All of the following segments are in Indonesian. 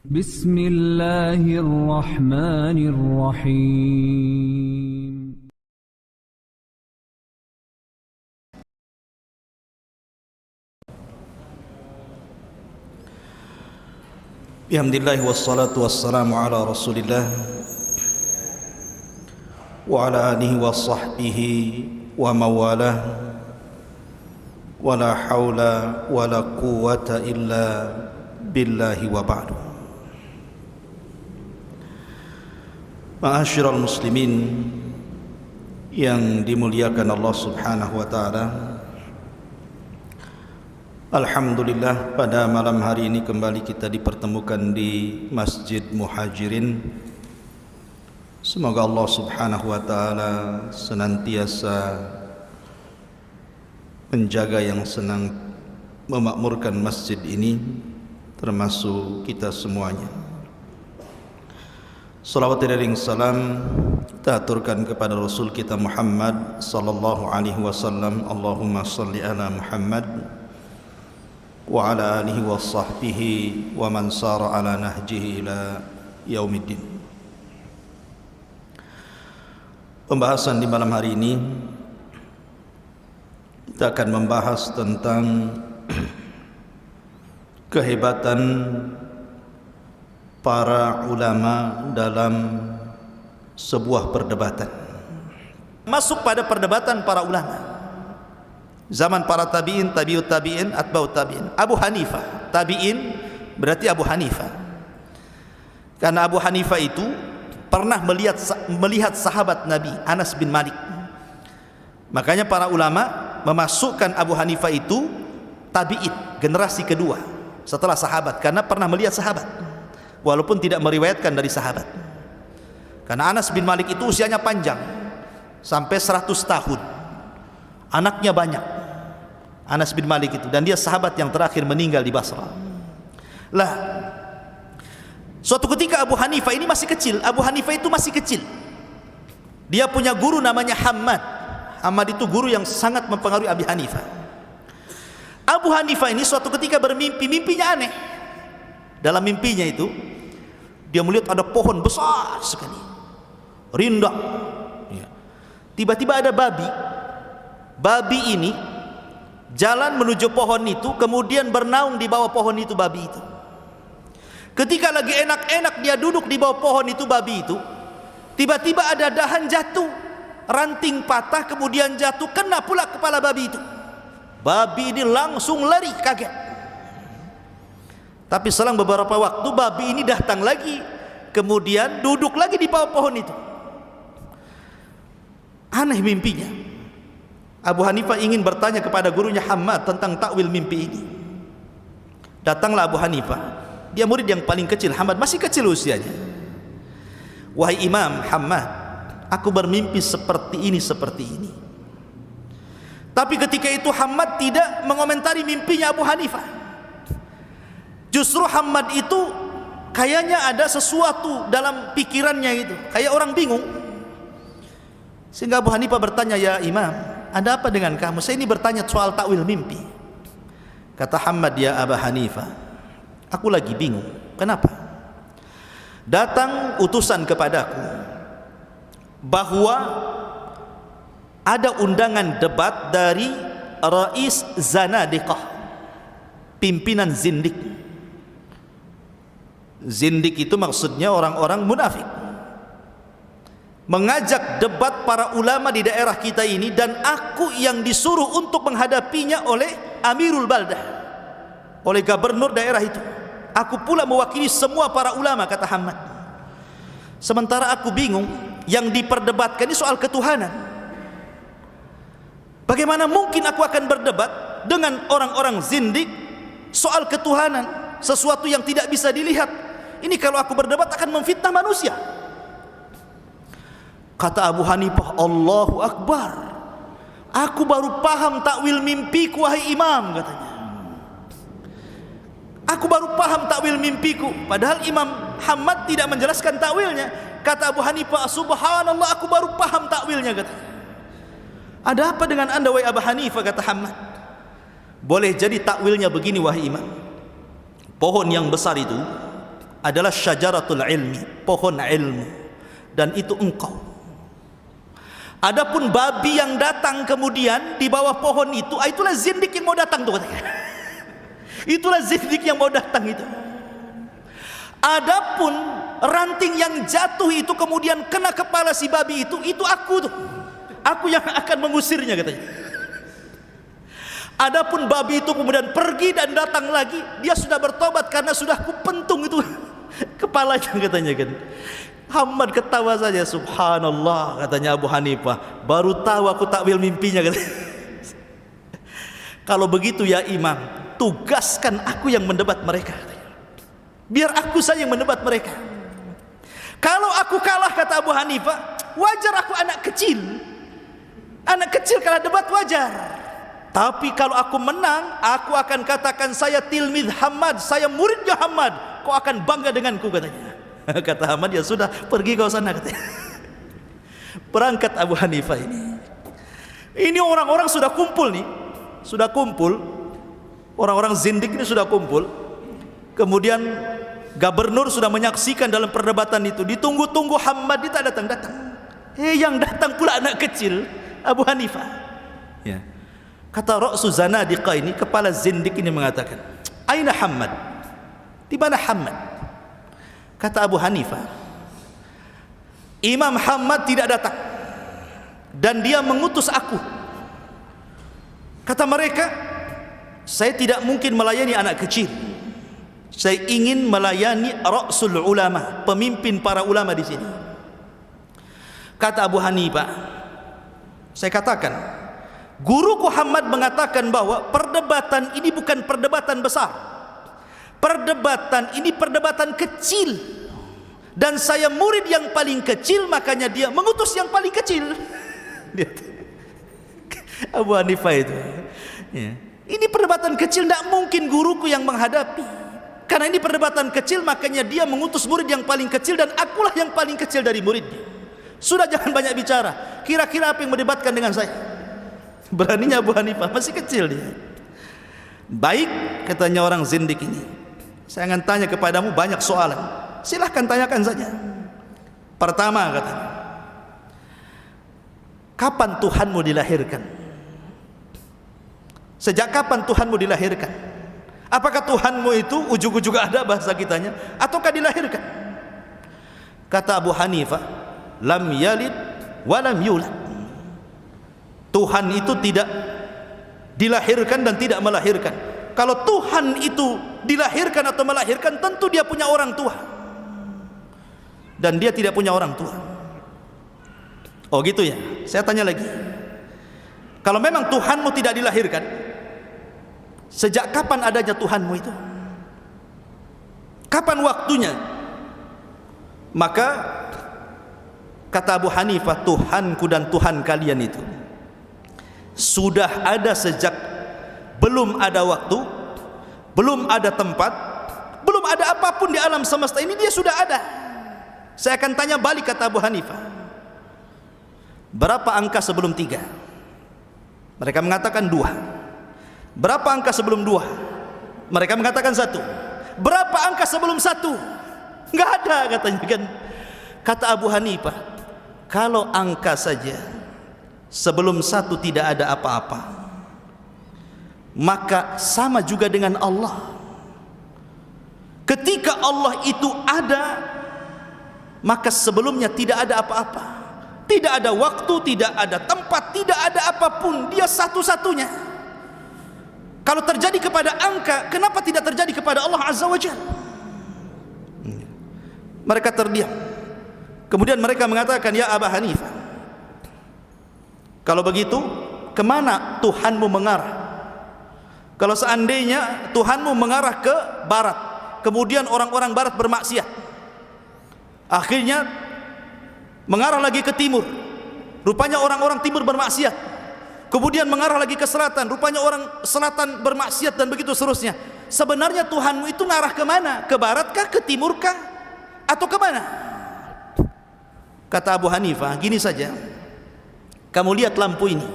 Bismillahirrahmanirrahim. Bihamdillah wassalatu wassalamu ala rasulillah wa ala alihi wa sahbihi wa mawalah wa la hawla wa la quwwata illa billahi wa ba'du. Ma'asyiral muslimin yang dimuliakan Allah subhanahu wa ta'ala, alhamdulillah pada malam hari ini kembali kita dipertemukan di Masjid Muhajirin. Semoga Allah subhanahu wa ta'ala senantiasa menjaga yang senang memakmurkan masjid ini, termasuk kita semuanya. Salawat dan salam kita aturkan kepada Rasul kita Muhammad sallallahu alaihi wasallam. Allahumma salli ala Muhammad wa ala alihi wa sahbihi wa man sara ala nahjihi ila yaumiddin. Pembahasan di malam hari ini kita akan membahas tentang kehebatan para ulama dalam sebuah perdebatan. Masuk pada perdebatan para ulama zaman para tabi'in, tabi'ut tabi'in, atba'ut tabi'in. Abu Hanifah, tabi'in berarti Abu Hanifah. Karena Abu Hanifah itu pernah melihat sahabat Nabi Anas bin Malik. Makanya para ulama memasukkan Abu Hanifah itu tabi'in, generasi kedua setelah sahabat, karena pernah melihat sahabat walaupun tidak meriwayatkan dari sahabat. Karena Anas bin Malik itu usianya panjang sampai 100 tahun, anaknya banyak, Anas bin Malik itu, dan dia sahabat yang terakhir meninggal di Basra. Lah, suatu ketika Abu Hanifah ini masih kecil. Abu Hanifah itu masih kecil. Dia punya guru namanya Hammad. Hammad itu guru yang sangat mempengaruhi Abu Hanifah. Abu Hanifah ini suatu ketika bermimpi, mimpinya aneh. Dalam mimpinya itu dia melihat ada pohon besar sekali, rindang. Tiba-tiba ada babi. Babi ini jalan menuju pohon itu, kemudian bernaung di bawah pohon itu babi itu. Ketika lagi enak-enak dia duduk di bawah pohon itu babi itu, tiba-tiba ada dahan jatuh, ranting patah, kemudian jatuh, kena pula kepala babi itu. Babi ini langsung lari kaget. Tapi selang beberapa waktu babi ini datang lagi, kemudian duduk lagi di bawah pohon itu. Aneh mimpinya. Abu Hanifah ingin bertanya kepada gurunya Hammad tentang takwil mimpi ini. Datanglah Abu Hanifah, dia murid yang paling kecil, Hammad masih kecil usianya. Wahai Imam Hammad, aku bermimpi seperti ini, seperti ini. Tapi ketika itu Hammad tidak mengomentari mimpinya Abu Hanifah. Justru Hammad itu kayaknya ada sesuatu dalam pikirannya itu, kayak orang bingung. Sehingga Abu Hanifah bertanya, ya Imam, ada apa dengan kamu? Saya ini bertanya soal takwil mimpi. Kata Hammad, ya Abu Hanifah, aku lagi bingung. Kenapa? Datang utusan kepadaku bahwa ada undangan debat dari Rais Zanadiqah, pimpinan zindik. Zindik itu maksudnya orang-orang munafik, mengajak debat para ulama di daerah kita ini, dan aku yang disuruh untuk menghadapinya oleh Amirul Baldah, oleh gubernur daerah itu. Aku pula mewakili semua para ulama, kata Hammad. Sementara aku bingung, yang diperdebatkan ini soal ketuhanan. Bagaimana mungkin aku akan berdebat dengan orang-orang zindik soal ketuhanan, sesuatu yang tidak bisa dilihat? Ini kalau aku berdebat akan memfitnah manusia. Kata Abu Hanifah, Allahu Akbar, aku baru paham takwil mimpiku wahai Imam, katanya. Aku baru paham takwil mimpiku. Padahal Imam Hammad tidak menjelaskan takwilnya. Kata Abu Hanifah, subhanallah, aku baru paham takwilnya, katanya. Ada apa dengan anda wahai Abu Hanifah, kata Hammad. Boleh jadi takwilnya begini wahai Imam. Pohon yang besar itu adalah syajaratul ilmi, pohon ilmu, dan itu engkau. Adapun babi yang datang kemudian di bawah pohon itu, itulah zindik yang mau datang tuh katanya. Itulah zindik yang mau datang itu. Adapun ranting yang jatuh itu kemudian kena kepala si babi itu aku tuh. Aku yang akan mengusirnya katanya. Adapun babi itu kemudian pergi dan datang lagi, dia sudah bertobat karena sudah kupentung itu kepalanya katanya kan. Hamad ketawa saja, subhanallah katanya Abu Hanifah, baru tahu aku takwil mimpinya katanya. Kalau begitu ya imam, tugaskan aku yang mendebat mereka katanya. Biar aku saja yang mendebat mereka. Kalau aku kalah kata Abu Hanifah, wajar aku anak kecil. Anak kecil kalah debat wajar. Tapi kalau aku menang, aku akan katakan saya tilmidh Hamad, saya muridnya Hamad. Kau akan bangga denganku katanya. Kata Hamad, ya sudah, pergi kau sana katanya. Berangkat Abu Hanifah ini. Ini orang-orang sudah kumpul nih. Sudah kumpul. Orang-orang zindik ini sudah kumpul. Kemudian gubernur sudah menyaksikan dalam perdebatan itu. Ditunggu-tunggu Hamad itu tak datang-datang. Yang datang pula anak kecil Abu Hanifah. Ya. Kata Ra'su Zanadiqa ini, kepala zindik ini mengatakan, Aina Hamad? Di mana Hamad? Kata Abu Hanifah, Imam Hamad tidak datang dan dia mengutus aku. Kata mereka, saya tidak mungkin melayani anak kecil. Saya ingin melayani Ra'sul Ulama, pemimpin para ulama di sini. Kata Abu Hanifah, saya katakan, guruku Hamad mengatakan bahwa perdebatan ini bukan perdebatan besar. Perdebatan ini perdebatan kecil. Dan saya murid yang paling kecil, makanya dia mengutus yang paling kecil. Abu Hanifah itu. Ya. Ini perdebatan kecil, tidak mungkin guruku yang menghadapi. Karena ini perdebatan kecil, makanya dia mengutus murid yang paling kecil, dan akulah yang paling kecil dari muridnya. Sudah, jangan banyak bicara. Kira-kira apa yang mendebatkan dengan saya? Beraninya Abu Hanifah, masih kecil dia. Baik, katanya orang zindik ini, saya akan tanya kepadamu banyak soalan. Silahkan tanyakan saja. Pertama katanya, kapan Tuhanmu dilahirkan? Sejak kapan Tuhanmu dilahirkan? Apakah Tuhanmu itu ujug-ujug ada bahasa kitanya, ataukah dilahirkan? Kata Abu Hanifah, lam yalid walam yulad. Tuhan itu tidak dilahirkan dan tidak melahirkan. Kalau Tuhan itu dilahirkan atau melahirkan, tentu dia punya orang tua. Dan dia tidak punya orang tua. Oh gitu ya? Saya tanya lagi. Kalau memang Tuhanmu tidak dilahirkan, sejak kapan adanya Tuhanmu itu? Kapan waktunya? Maka kata Abu Hanifah, Tuhanku dan Tuhan kalian itu sudah ada sejak belum ada waktu, belum ada tempat, belum ada apapun di alam semesta ini, dia sudah ada. Saya akan tanya balik, kata Abu Hanifah, berapa angka sebelum 3? Mereka mengatakan 2. Berapa angka sebelum 2? Mereka mengatakan 1. Berapa angka sebelum 1? Enggak ada katanya kan. Kata Abu Hanifah, kalau angka saja sebelum 1 tidak ada apa-apa, maka sama juga dengan Allah. Ketika Allah itu ada, maka sebelumnya tidak ada apa-apa. Tidak ada waktu, tidak ada tempat, tidak ada apapun. Dia satu-satunya. Kalau terjadi kepada angka, kenapa tidak terjadi kepada Allah Azza wa Jalla? Mereka terdiam. Kemudian mereka mengatakan, ya Abu Hanifah, kalau begitu, kemana Tuhanmu mengarah? Kalau seandainya Tuhanmu mengarah ke barat, kemudian orang-orang barat bermaksiat, akhirnya mengarah lagi ke timur, rupanya orang-orang timur bermaksiat, kemudian mengarah lagi ke selatan, rupanya orang selatan bermaksiat, dan begitu seterusnya. Sebenarnya Tuhanmu itu ngarah kemana? Ke baratkah, ke timurkah, atau kemana? Kata Abu Hanifah, gini saja, kamu lihat lampu ini,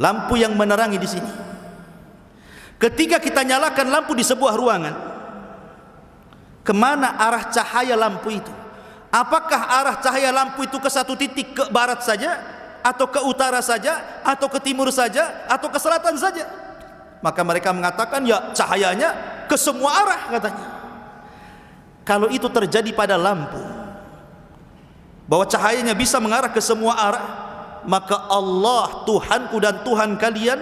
lampu yang menerangi di sini. Ketika kita nyalakan lampu di sebuah ruangan, kemana arah cahaya lampu itu. Apakah arah cahaya lampu itu ke satu titik, ke barat saja, atau ke utara saja, atau ke timur saja, atau ke selatan saja? Maka mereka mengatakan, ya cahayanya ke semua arah katanya. Kalau itu terjadi pada lampu, bahwa cahayanya bisa mengarah ke semua arah, maka Allah Tuhanku dan Tuhan kalian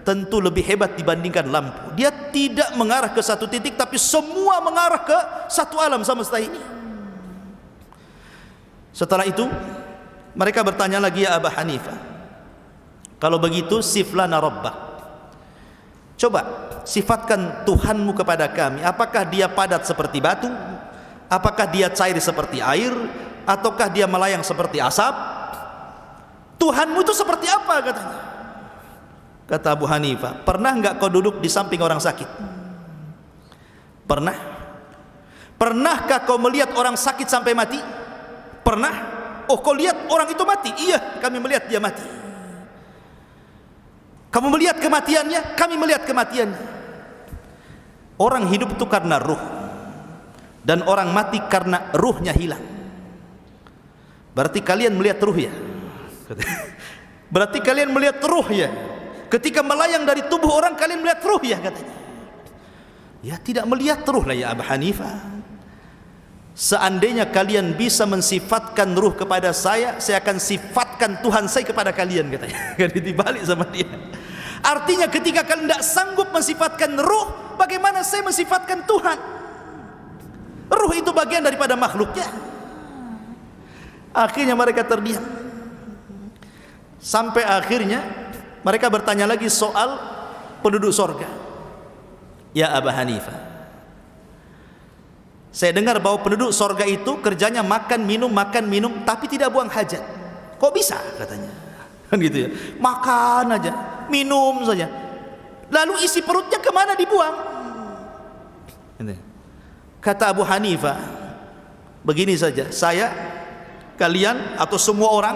tentu lebih hebat dibandingkan lampu. Dia tidak mengarah ke satu titik, tapi semua mengarah ke satu alam semesta ini. Setelah itu mereka bertanya lagi, ya Aba Hanifah, kalau begitu siflana rabbak, coba sifatkan Tuhanmu kepada kami. Apakah dia padat seperti batu? Apakah dia cair seperti air? Ataukah dia melayang seperti asap? Tuhanmu itu seperti apa katanya? Kata Abu Hanifah, pernah enggak kau duduk di samping orang sakit? Pernah. Pernahkah kau melihat orang sakit sampai mati? Pernah. Oh, kau lihat orang itu mati? Iya, kami melihat dia mati. Kamu melihat kematiannya? Kami melihat kematiannya. Orang hidup itu karena ruh, dan orang mati karena ruhnya hilang. Berarti kalian melihat ruh ya? Berarti kalian melihat ruh ya? Ketika melayang dari tubuh orang, kalian melihat ruh ya katanya. Ya tidak melihat ruh lah ya Abu Hanifah. Seandainya kalian bisa mensifatkan ruh kepada saya akan sifatkan Tuhan saya kepada kalian katanya. Kan dibalik sama dia. Artinya ketika kalian tidak sanggup mensifatkan ruh, bagaimana saya mensifatkan Tuhan? Ruh itu bagian daripada makhluknya. Akhirnya mereka terdiam. Sampai akhirnya mereka bertanya lagi soal penduduk sorga. Ya Abu Hanifah, saya dengar bahwa penduduk sorga itu kerjanya makan minum, tapi tidak buang hajat. Kok bisa katanya? Kan gitu ya. Makan aja, minum saja. Lalu isi perutnya kemana dibuang? Kata Abu Hanifah, begini saja, saya, kalian atau semua orang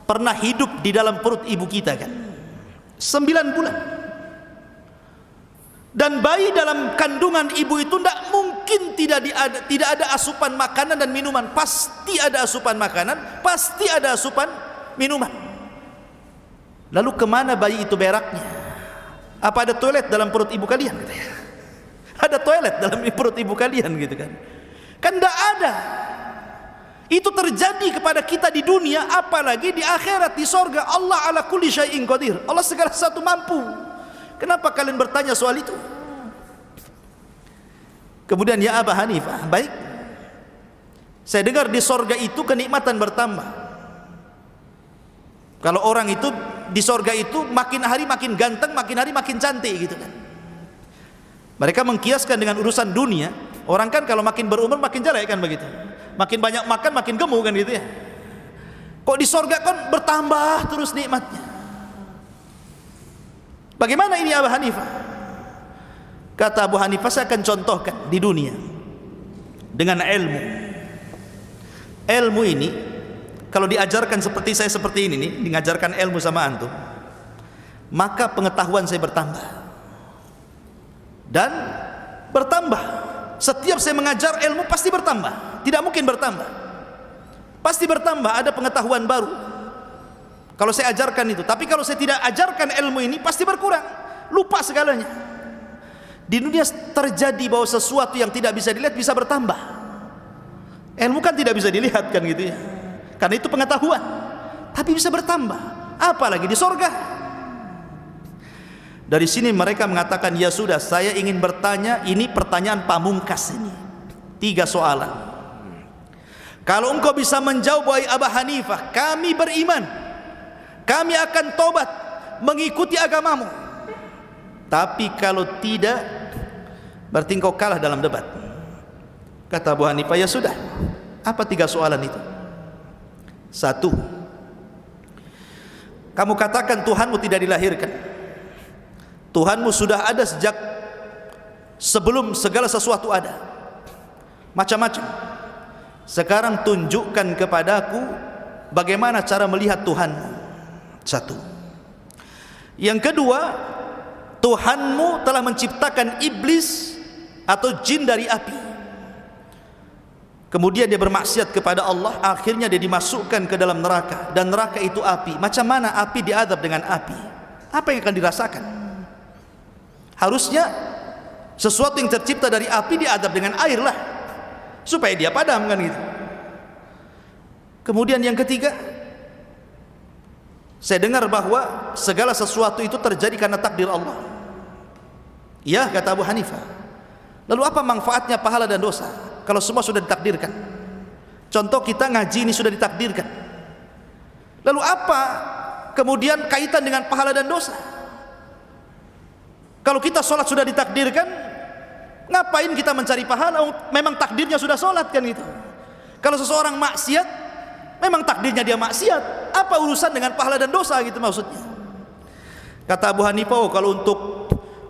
pernah hidup di dalam perut ibu kita kan 9 bulan. Dan bayi dalam kandungan ibu itu tidak mungkin tidak ada asupan makanan dan minuman. Pasti ada asupan makanan, pasti ada asupan minuman. Lalu kemana bayi itu beraknya? Apa ada toilet dalam perut ibu kalian? Ada toilet dalam perut ibu kalian gitu kan? Kan tidak ada. Itu terjadi kepada kita di dunia, apalagi di akhirat, di sorga. Allah ala kulli syai'in qadir. Allah segala sesuatu mampu. Kenapa kalian bertanya soal itu? Kemudian ya Abu Hanifah, baik, saya dengar di sorga itu kenikmatan bertambah. Kalau orang itu di sorga itu makin hari makin ganteng, makin hari makin cantik gitu kan. Mereka mengkiaskan dengan urusan dunia. Orang kan kalau makin berumur makin jelek kan begitu. Makin banyak makan makin gemuk kan gitu ya. Kok di sorga kan bertambah terus nikmatnya. Bagaimana ini Abu Hanifah? Kata Abu Hanifah, saya akan contohkan di dunia dengan ilmu. Ilmu ini kalau diajarkan seperti saya seperti ini nih, mengajarkan ilmu sama antum, maka pengetahuan saya bertambah. Dan bertambah. Setiap saya mengajar ilmu pasti bertambah. Tidak mungkin bertambah. Pasti bertambah, ada pengetahuan baru kalau saya ajarkan itu. Tapi kalau saya tidak ajarkan ilmu ini, pasti berkurang, lupa segalanya. Di dunia terjadi bahwa sesuatu yang tidak bisa dilihat bisa bertambah. Ilmu kan tidak bisa dilihat kan gitu ya, karena itu pengetahuan. Tapi bisa bertambah, apalagi di sorga. Dari sini mereka mengatakan, ya sudah, saya ingin bertanya, ini pertanyaan pamungkas ini, 3 soalan. Kalau engkau bisa menjawab, wahai Abu Hanifah, kami beriman, kami akan tobat mengikuti agamamu. Tapi kalau tidak, berarti engkau kalah dalam debat. Kata Abu Hanifah, ya sudah, apa 3 soalan itu? 1, kamu katakan Tuhanmu tidak dilahirkan. Tuhanmu sudah ada sejak sebelum segala sesuatu ada, macam-macam. Sekarang tunjukkan kepadaku bagaimana cara melihat Tuhanmu. 1. Yang kedua, Tuhanmu telah menciptakan iblis atau jin dari api. kemudian dia bermaksiat kepada Allah, akhirnya dia dimasukkan ke dalam neraka, dan neraka itu api. Macam mana api diazab dengan api? Apa yang akan dirasakan? Harusnya sesuatu yang tercipta dari api diazab dengan air lah, supaya dia padam kan gitu. Kemudian yang ketiga, saya dengar bahwa segala sesuatu itu terjadi karena takdir Allah. Ya, kata Abu Hanifah. Lalu apa manfaatnya pahala dan dosa kalau semua sudah ditakdirkan? Contoh, kita ngaji ini sudah ditakdirkan. Lalu apa kemudian kaitan dengan pahala dan dosa? Kalau kita sholat sudah ditakdirkan, ngapain kita mencari pahala? Memang takdirnya sudah sholat kan gitu. Kalau seseorang maksiat, memang takdirnya dia maksiat. Apa urusan dengan pahala dan dosa gitu maksudnya? Kata Abu Hanifah, oh, kalau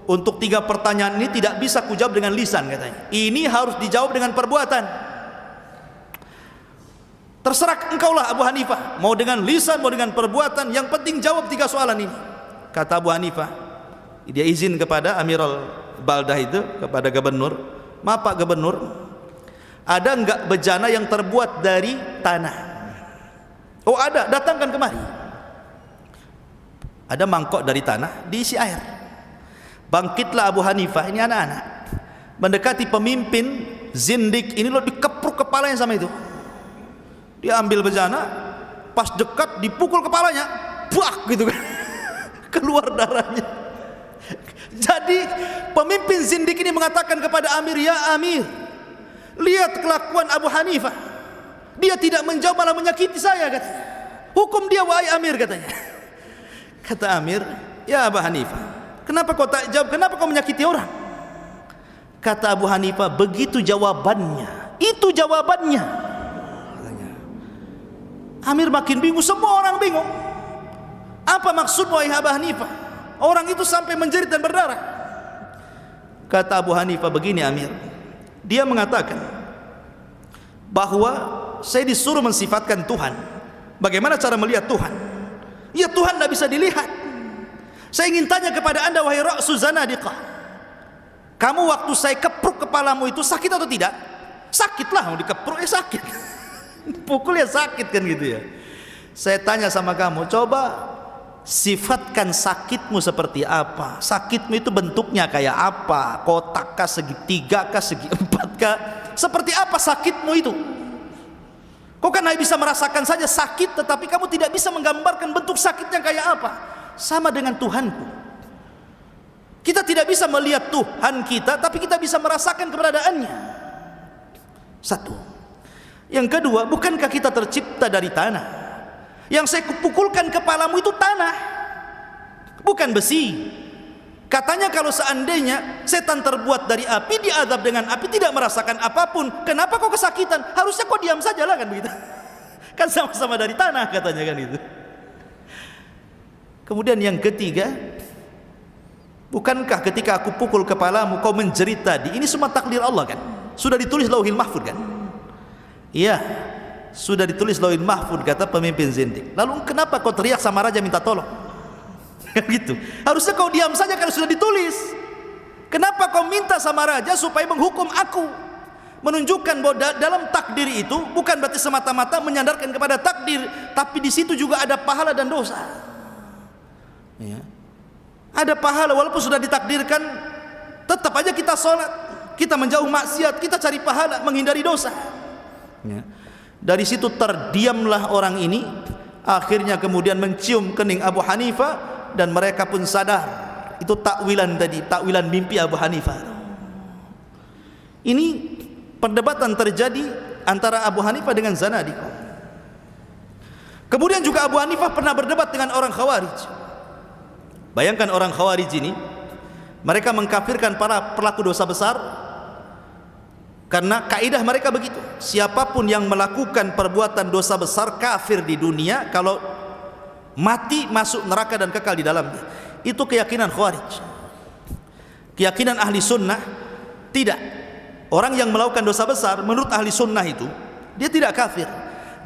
untuk 3 pertanyaan ini tidak bisa kujawab dengan lisan katanya. Ini harus dijawab dengan perbuatan. Terserah engkaulah Abu Hanifah, mau dengan lisan mau dengan perbuatan, yang penting jawab 3 soalan ini. Kata Abu Hanifah, dia izin kepada Amirul Baldah itu, kepada gubernur, maaf Pak Gubernur, ada enggak bejana yang terbuat dari tanah? Oh ada, datangkan kemari. Ada mangkok dari tanah diisi air. Bangkitlah Abu Hanifah, ini anak-anak, mendekati pemimpin zindik ini, lo dikepruk kepalanya sama itu. Dia ambil bejana, pas dekat dipukul kepalanya, buak gitu kan, keluar darahnya. Jadi pemimpin zindik ini mengatakan kepada Amir, ya Amir, lihat kelakuan Abu Hanifah, dia tidak menjawab malah menyakiti saya katanya. Hukum dia wahai Amir katanya. Kata Amir, ya Abu Hanifah, kenapa kau tak jawab, kenapa kau menyakiti orang? Kata Abu Hanifah, begitu jawabannya, itu jawabannya. Amir makin bingung, semua orang bingung. Apa maksud wahai Abu Hanifah? Orang itu sampai menjerit dan berdarah. Kata Abu Hanifah, begini Amir, dia mengatakan bahwa saya disuruh mensifatkan Tuhan. Bagaimana cara melihat Tuhan? Ya Tuhan tidak bisa dilihat. Saya ingin tanya kepada anda wahai Ra'su Zanadiqah, kamu waktu saya kepruk kepalamu itu sakit atau tidak? Sakitlah, mau dikepruk ya sakit. Pukul ya sakit kan gitu ya. Saya tanya sama kamu, coba sifatkan sakitmu seperti apa? Sakitmu itu bentuknya kayak apa? Kotak kah, segitiga kah, segi empat kah? Seperti apa sakitmu itu? Kau kan hanya bisa merasakan saja sakit, tetapi kamu tidak bisa menggambarkan bentuk sakitnya kayak apa. Sama dengan Tuhanku, kita tidak bisa melihat Tuhan kita, tapi kita bisa merasakan keberadaannya. Satu. Yang kedua, bukankah kita tercipta dari tanah? Yang saya pukulkan kepalamu itu tanah, bukan besi. Katanya kalau seandainya setan terbuat dari api, diazab dengan api, tidak merasakan apapun. Kenapa kau kesakitan? Harusnya kau diam saja lah kan begitu. Kan sama-sama dari tanah katanya kan itu. Kemudian yang ketiga, bukankah ketika aku pukul kepalamu kau menjerit tadi? Ini semua takdir Allah kan? Sudah ditulis Lauhil Mahfuz kan? Iya, sudah ditulis Lauhil Mahfuz, kata pemimpin zindik. Lalu kenapa kau teriak sama raja minta tolong? Gitu. Harusnya kau diam saja kalau sudah ditulis. Kenapa kau minta sama raja supaya menghukum aku? Menunjukkan bahwa dalam takdir itu bukan berarti semata-mata menyandarkan kepada takdir, tapi di situ juga ada pahala dan dosa. Ya. Ada pahala walaupun sudah ditakdirkan, tetap aja kita sholat, kita menjauh maksiat, kita cari pahala, menghindari dosa. Ya. Dari situ terdiamlah orang ini. Akhirnya kemudian mencium kening Abu Hanifah, dan mereka pun sadar itu takwilan tadi, takwilan mimpi Abu Hanifah. Ini perdebatan terjadi antara Abu Hanifah dengan Zanadiqah. Kemudian juga Abu Hanifah pernah berdebat dengan orang Khawarij. Bayangkan orang Khawarij ini, mereka mengkafirkan para pelaku dosa besar. Karena kaidah mereka begitu, siapapun yang melakukan perbuatan dosa besar kafir di dunia, kalau mati masuk neraka dan kekal di dalamnya. Itu keyakinan Khawarij. Keyakinan ahli sunnah tidak. Orang yang melakukan dosa besar menurut ahli sunnah itu, dia tidak kafir,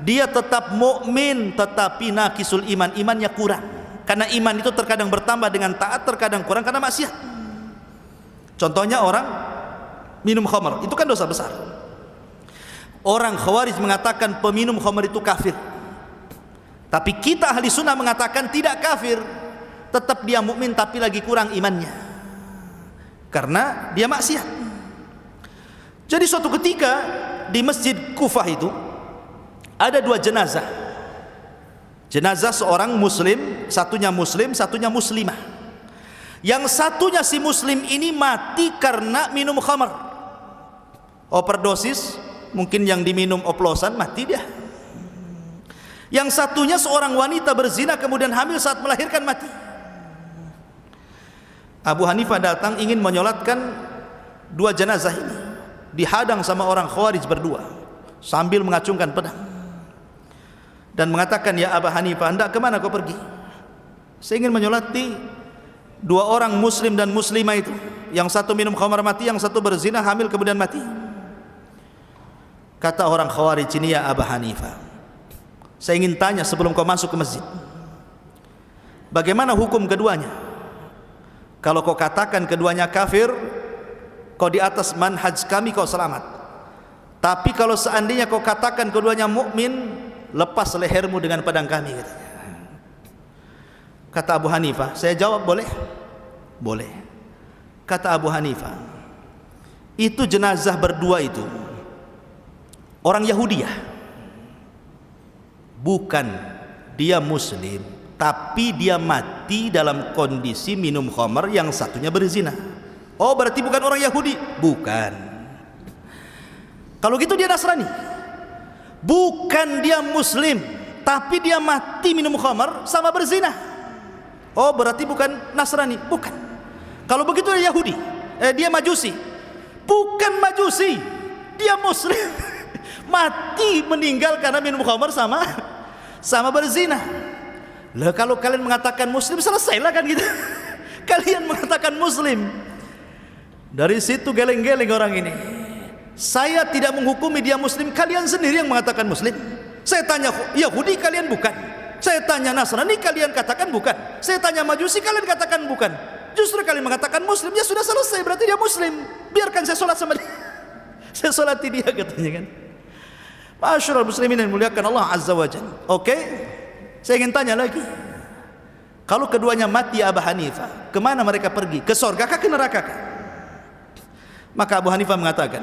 dia tetap mukmin, tetapi naqisul iman, imannya kurang. Karena iman itu terkadang bertambah dengan taat, terkadang kurang karena maksiat. Contohnya orang minum khamar, itu kan dosa besar. orang Khawarij mengatakan peminum khamr itu kafir. Tapi kita ahli sunnah mengatakan tidak kafir, tetap dia mukmin tapi lagi kurang imannya karena dia maksiat. Jadi suatu ketika di masjid Kufah itu ada dua jenazah. Jenazah seorang muslim, satunya muslimah. Yang satunya si muslim ini mati karena minum khamr, overdosis, mungkin yang diminum oplosan, mati dia. Yang satunya seorang wanita berzina kemudian hamil saat melahirkan, mati. Abu Hanifah datang ingin menyolatkan dua jenazah ini, dihadang sama orang Khawarij berdua sambil mengacungkan pedang dan mengatakan, ya Abu Hanifah, hendak kemana kau pergi? Saya ingin menyolati dua orang muslim dan muslimah itu, yang satu minum khamar mati, yang satu berzina hamil kemudian mati. Kata orang Khawarij ini, ya Abu Hanifah, saya ingin tanya sebelum kau masuk ke masjid, bagaimana hukum keduanya? Kalau kau katakan keduanya kafir, kau di atas manhaj kami, kau selamat. Tapi kalau seandainya kau katakan keduanya mukmin, lepas lehermu dengan pedang kami, katanya. Kata Abu Hanifah, saya jawab, boleh? Boleh. Kata Abu Hanifah, itu jenazah berdua itu orang Yahudiyah, bukan dia muslim, tapi dia mati dalam kondisi minum khamr, yang satunya berzina. Oh, berarti bukan orang Yahudi? Bukan. Kalau gitu dia Nasrani. Bukan dia muslim, tapi dia mati minum khamr sama berzina. Oh, berarti bukan Nasrani? Bukan. Kalau begitu dia Yahudi, dia Majusi. Bukan Majusi, dia muslim. Mati meninggal karena minum khamr sama berzina. Lah kalau kalian mengatakan muslim, selesailah kan gitu. Kalian mengatakan muslim. Dari situ geleng-geleng orang ini. Saya tidak menghukumi dia muslim, kalian sendiri yang mengatakan muslim. Saya tanya Yahudi, kalian bukan. Saya tanya Nasrani, kalian katakan bukan. Saya tanya Majusi, kalian katakan bukan. Justru kalian mengatakan muslim. Ya sudah selesai, berarti dia muslim. Biarkan saya sholat sama dia. Saya sholati dia, katanya kan. Ma'asyiral muslimin yang muliakan Allah Azza wa Jalla. Oke, saya ingin tanya lagi, kalau keduanya mati Abu Hanifah, kemana mereka pergi? Ke surga kah, ke neraka kah? Maka Abu Hanifah mengatakan,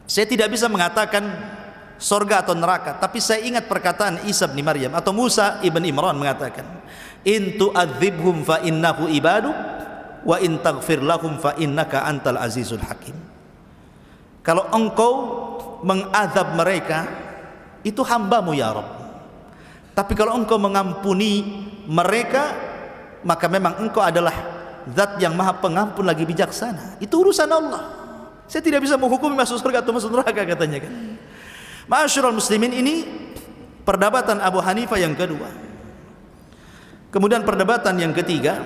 saya tidak bisa mengatakan surga atau neraka, tapi saya ingat perkataan Isa bin Maryam atau Musa ibn Imran mengatakan, in tu'adzibhum fa innahu ibaduk wa in taghfir lahum fa innaka antal azizul hakim. Kalau engkau mengadab mereka, itu hambamu ya Rabb. Tapi kalau engkau mengampuni mereka, maka memang engkau adalah zat yang maha pengampun lagi bijaksana. Itu urusan Allah. Saya tidak bisa menghukumi masuk surga atau masuk neraka, katanya kan. Ma'asyiral muslimin, ini perdebatan Abu Hanifah yang kedua. Kemudian perdebatan yang ketiga,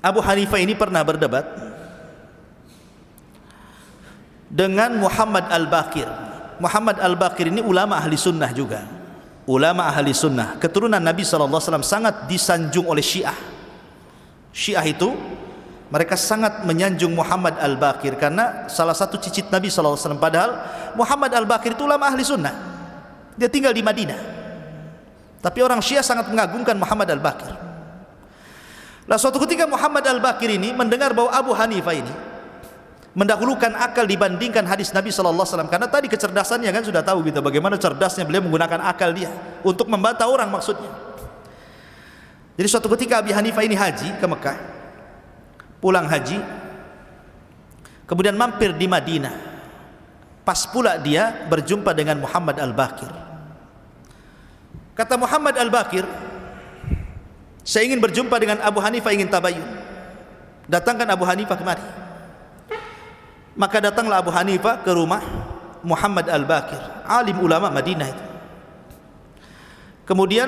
Abu Hanifah ini pernah berdebat dengan Muhammad Al-Baqir. Muhammad Al-Baqir ini ulama ahli sunnah juga. Ulama ahli sunnah, keturunan Nabi SAW, sangat disanjung oleh Syiah. Syiah itu mereka sangat menyanjung Muhammad Al-Baqir karena salah satu cicit Nabi SAW. Padahal Muhammad Al-Baqir itu ulama ahli sunnah, dia tinggal di Madinah, tapi orang Syiah sangat mengagungkan Muhammad Al-Baqir. Lah suatu ketika Muhammad Al-Baqir ini mendengar bahwa Abu Hanifah ini mendahulukan akal dibandingkan hadis Nabi SAW, karena tadi kecerdasannya kan sudah tahu kita bagaimana cerdasnya beliau menggunakan akal dia untuk membantah orang maksudnya. Jadi suatu ketika Abu Hanifah ini haji ke Mekah, pulang haji, kemudian mampir di Madinah. Pas pula dia berjumpa dengan Muhammad Al-Baqir. Kata Muhammad Al-Baqir, saya ingin berjumpa dengan Abu Hanifah, ingin tabayun. Datangkan Abu Hanifah kemari. Maka datanglah Abu Hanifah ke rumah Muhammad Al-Baqir, alim ulama Madinah itu. Kemudian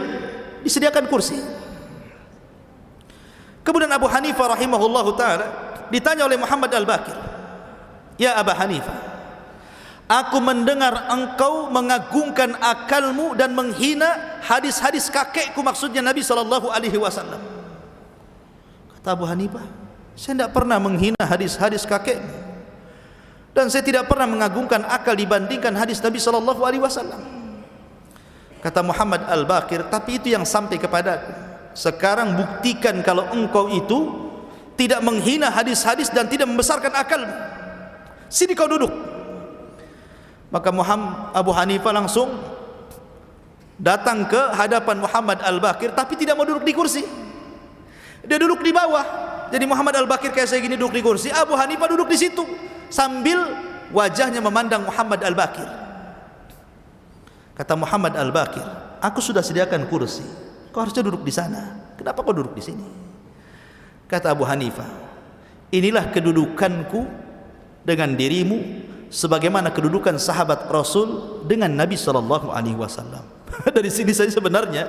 disediakan kursi. Kemudian Abu Hanifah rahimahullahu ta'ala ditanya oleh Muhammad Al-Baqir, ya Abu Hanifah, aku mendengar engkau mengagungkan akalmu dan menghina hadis-hadis kakekku, maksudnya Nabi SAW. Kata Abu Hanifah, saya tidak pernah menghina hadis-hadis kakekmu. Dan saya tidak pernah mengagungkan akal dibandingkan hadis Nabi sallallahu alaihi wasallam. Kata Muhammad Al-Baqir, tapi itu yang sampai kepadaku. Sekarang buktikan kalau engkau itu tidak menghina hadis-hadis dan tidak membesarkan akalmu. Sini kau duduk. Maka Abu Hanifah langsung datang ke hadapan Muhammad Al-Baqir, tapi tidak mau duduk di kursi. Dia duduk di bawah. Jadi Muhammad Al-Baqir kayak saya gini duduk di kursi, Abu Hanifah duduk di situ sambil wajahnya memandang Muhammad Al-Baqir. Kata Muhammad Al-Baqir, aku sudah sediakan kursi, kau harusnya duduk di sana. Kenapa kau duduk di sini? Kata Abu Hanifah, inilah kedudukanku dengan dirimu sebagaimana kedudukan sahabat Rasul dengan Nabi sallallahu alaihi wasallam. Dari sini saja sebenarnya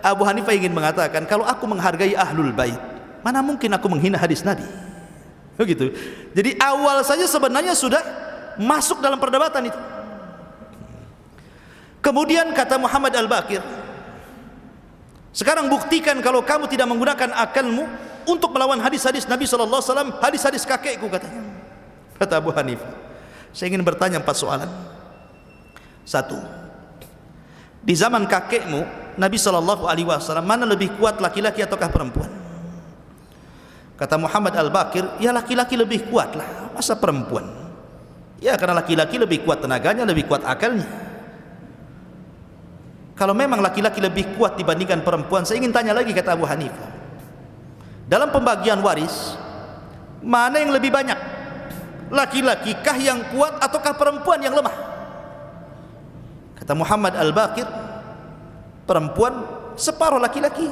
Abu Hanifah ingin mengatakan, kalau aku menghargai ahlul bait, mana mungkin aku menghina hadis Nabi. Begitu. Jadi awal saja sebenarnya sudah masuk dalam perdebatan itu. Kemudian kata Muhammad Al-Baqir, sekarang buktikan kalau kamu tidak menggunakan akalmu untuk melawan hadis-hadis Nabi sallallahu alaihi wasallam, hadis-hadis kakekku, katanya. Kata Abu Hanifah, saya ingin bertanya 4 soalan. 1. Di zaman kakekmu Nabi sallallahu alaihi wasallam, mana lebih kuat, laki-laki ataukah perempuan? Kata Muhammad Al-Baqir, ya laki-laki lebih kuat lah, masa perempuan? Ya karena laki-laki lebih kuat tenaganya, lebih kuat akalnya. Kalau memang laki-laki lebih kuat dibandingkan perempuan, saya ingin tanya lagi, kata Abu Hanifah, dalam pembagian waris mana yang lebih banyak? Laki-laki kah yang kuat ataukah perempuan yang lemah? Kata Muhammad Al-Baqir, perempuan separuh laki-laki.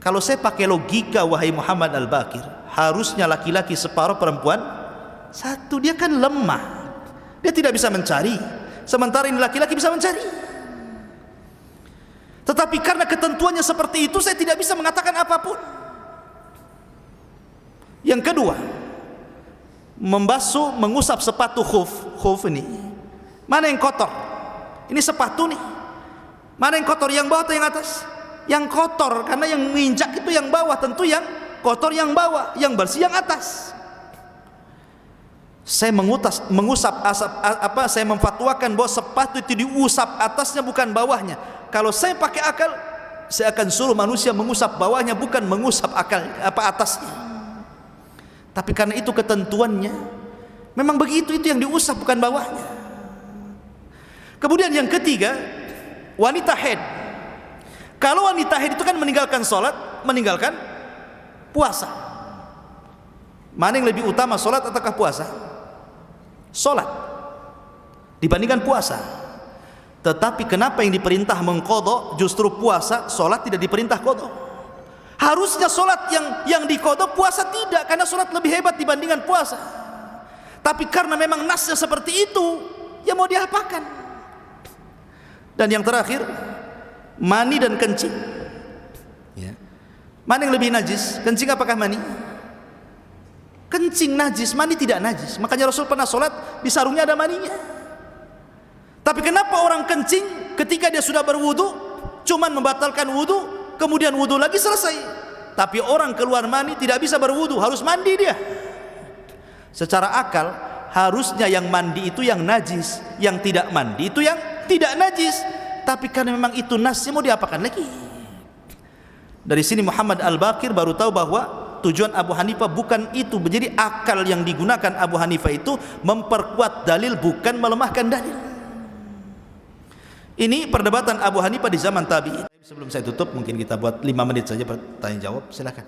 Kalau saya pakai logika, wahai Muhammad Al-Baqir, harusnya laki-laki separuh, perempuan 1. Dia kan lemah, dia tidak bisa mencari, sementara ini laki-laki bisa mencari. Tetapi karena ketentuannya seperti itu, saya tidak bisa mengatakan apapun. Yang kedua, membasuh, mengusap sepatu khuf ini, mana yang kotor? Ini sepatu nih, mana yang kotor, yang bawah atau yang atas? Yang kotor, karena yang menginjak itu yang bawah, tentu yang kotor yang bawah, yang bersih yang atas. Saya mengusap saya memfatwakan bahwa sepatu itu diusap atasnya bukan bawahnya. Kalau saya pakai akal, saya akan suruh manusia mengusap bawahnya, bukan mengusap atasnya. Tapi karena itu ketentuannya, memang begitu, itu yang diusap bukan bawahnya. Kemudian yang ketiga, wanita haid. Kalau wanita haid itu kan meninggalkan sholat, meninggalkan puasa. Mana yang lebih utama, sholat ataukah puasa? Sholat dibandingkan puasa. Tetapi kenapa yang diperintah mengqadha justru puasa, sholat tidak diperintah qadha? Harusnya sholat yang diqadha, puasa tidak, karena sholat lebih hebat dibandingkan puasa. Tapi karena memang nasnya seperti itu, ya mau diapakan? Dan yang terakhir, mani dan kencing. Ya. Mana yang lebih najis? Kencing apakah mani? Kencing najis, mani tidak najis. Makanya Rasul pernah sholat, di sarungnya ada maninya. Tapi kenapa orang kencing ketika dia sudah berwudu, cuman membatalkan wudu, kemudian wudu lagi selesai. Tapi orang keluar mani tidak bisa berwudu, harus mandi dia. Secara akal, harusnya yang mandi itu yang najis, yang tidak mandi itu yang tidak najis. Tapi karena memang itu nasnya, mau diapakan lagi? Dari sini Muhammad Al-Baqir baru tahu bahwa tujuan Abu Hanifah bukan itu. Jadi akal yang digunakan Abu Hanifah itu memperkuat dalil, bukan melemahkan dalil. Ini perdebatan Abu Hanifah di zaman tabi'in. Sebelum saya tutup, mungkin kita buat 5 menit saja pertanyaan jawab, silakan.